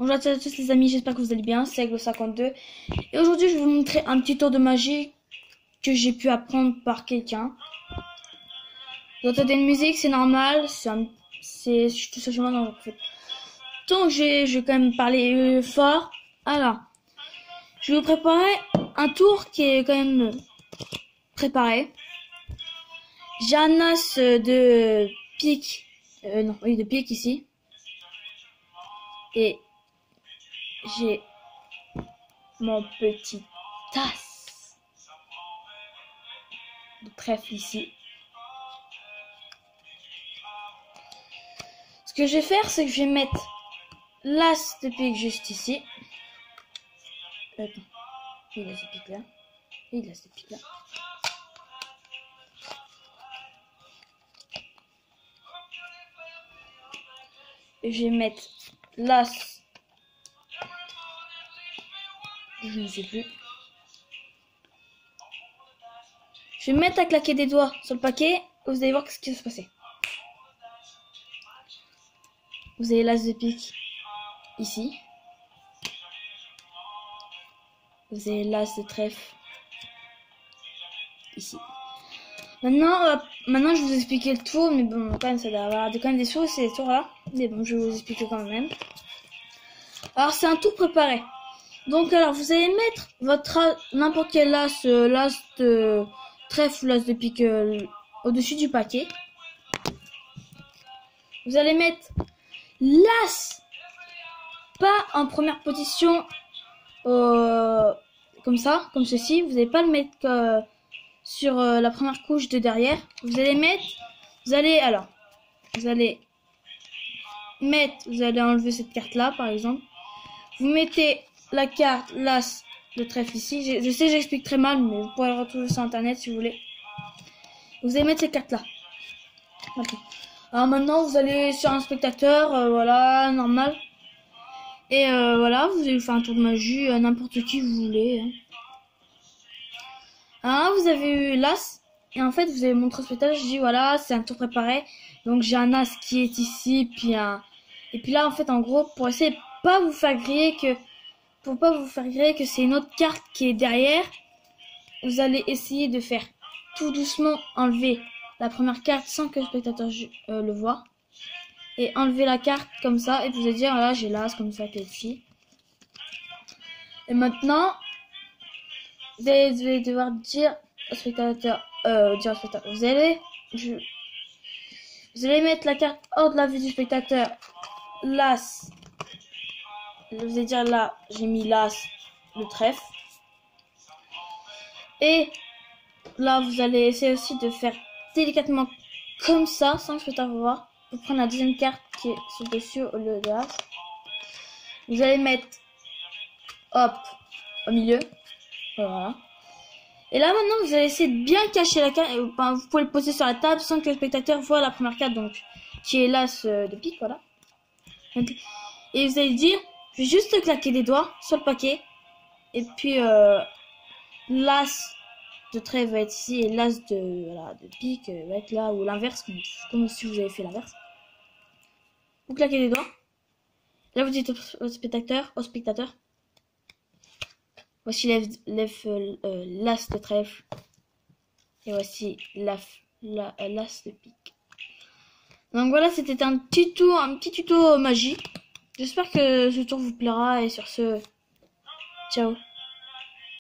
Bonjour à tous les amis, j'espère que vous allez bien, c'est Aigle52. Et aujourd'hui je vais vous montrer un petit tour de magie que j'ai pu apprendre par quelqu'un. Vous entendez une musique, c'est normal, c'est tout simplement dans le fait. Donc je vais quand même parler fort. Alors, je vais vous préparer un tour qui est quand même préparé. J'ai un as de pique, de pique ici. Et j'ai mon petit as de trèfle ici. Ce que je vais faire, c'est que je vais mettre l'as de pique juste ici. Attends, il a ce pique là. Il a ce pique là. Et je vais mettre l'as. Je ne sais plus. Je vais mettre à claquer des doigts sur le paquet. Et vous allez voir ce qui va se passer. Vous avez l'as de pique ici. Vous avez l'as de trèfle ici. Maintenant, je vais vous expliquer le tour, mais bon, quand même, ça doit avoir quand même des choses, ces tours-là. Mais bon, je vais vous expliquer quand même. Alors, c'est un tour préparé. Donc, alors, vous allez mettre votre n'importe quel l'as de trèfle ou l'as de pique au-dessus du paquet. Vous allez mettre l'as, pas en première position, comme ça, comme ceci. Vous n'allez pas le mettre sur la première couche de derrière. Vous allez mettre, vous allez enlever cette carte là par exemple. Vous mettez la carte, l'as, le trèfle ici. Je sais, j'explique très mal, mais vous pourrez le retrouver sur internet si vous voulez. Vous allez mettre ces cartes là. Okay. Alors maintenant vous allez sur un spectateur, voilà, normal. Et voilà, vous allez faire un tour de magie à n'importe qui vous voulez. Hein. Alors vous avez eu l'as. Et en fait, vous avez montré au spectateur, je dis voilà, c'est un tour préparé. Donc j'ai un as qui est ici, puis et puis là en fait en gros pour essayer de pas vous faire griller que c'est une autre carte qui est derrière, vous allez essayer de faire tout doucement enlever la première carte sans que le spectateur le voit. Et enlever la carte comme ça et vous allez dire voilà, j'ai l'as comme ça qui est ici. Et maintenant vous allez devoir dire au spectateur, vous allez mettre la carte hors de la vue du spectateur, l'as, vous allez dire là, j'ai mis l'as, le trèfle, et là vous allez essayer aussi de faire délicatement comme ça, sans que le spectateur voit, vous prendre la deuxième carte qui est sur dessus au lieu de l'as, vous allez mettre, hop, au milieu, voilà. Et là maintenant vous allez essayer de bien cacher la carte. Vous pouvez le poser sur la table sans que le spectateur voit la première carte, donc qui est l'as de pique, voilà. Et vous allez dire, je vais juste claquer des doigts sur le paquet. Et puis l'as de trèfle va être ici et l'as de pique va être là, ou l'inverse, comme si vous avez fait l'inverse. Vous claquez des doigts. Là vous dites au spectateur, voici l'as de trèfle. Et voici l'as de pique. Donc voilà, c'était un petit tuto magie. J'espère que ce tour vous plaira et sur ce, ciao.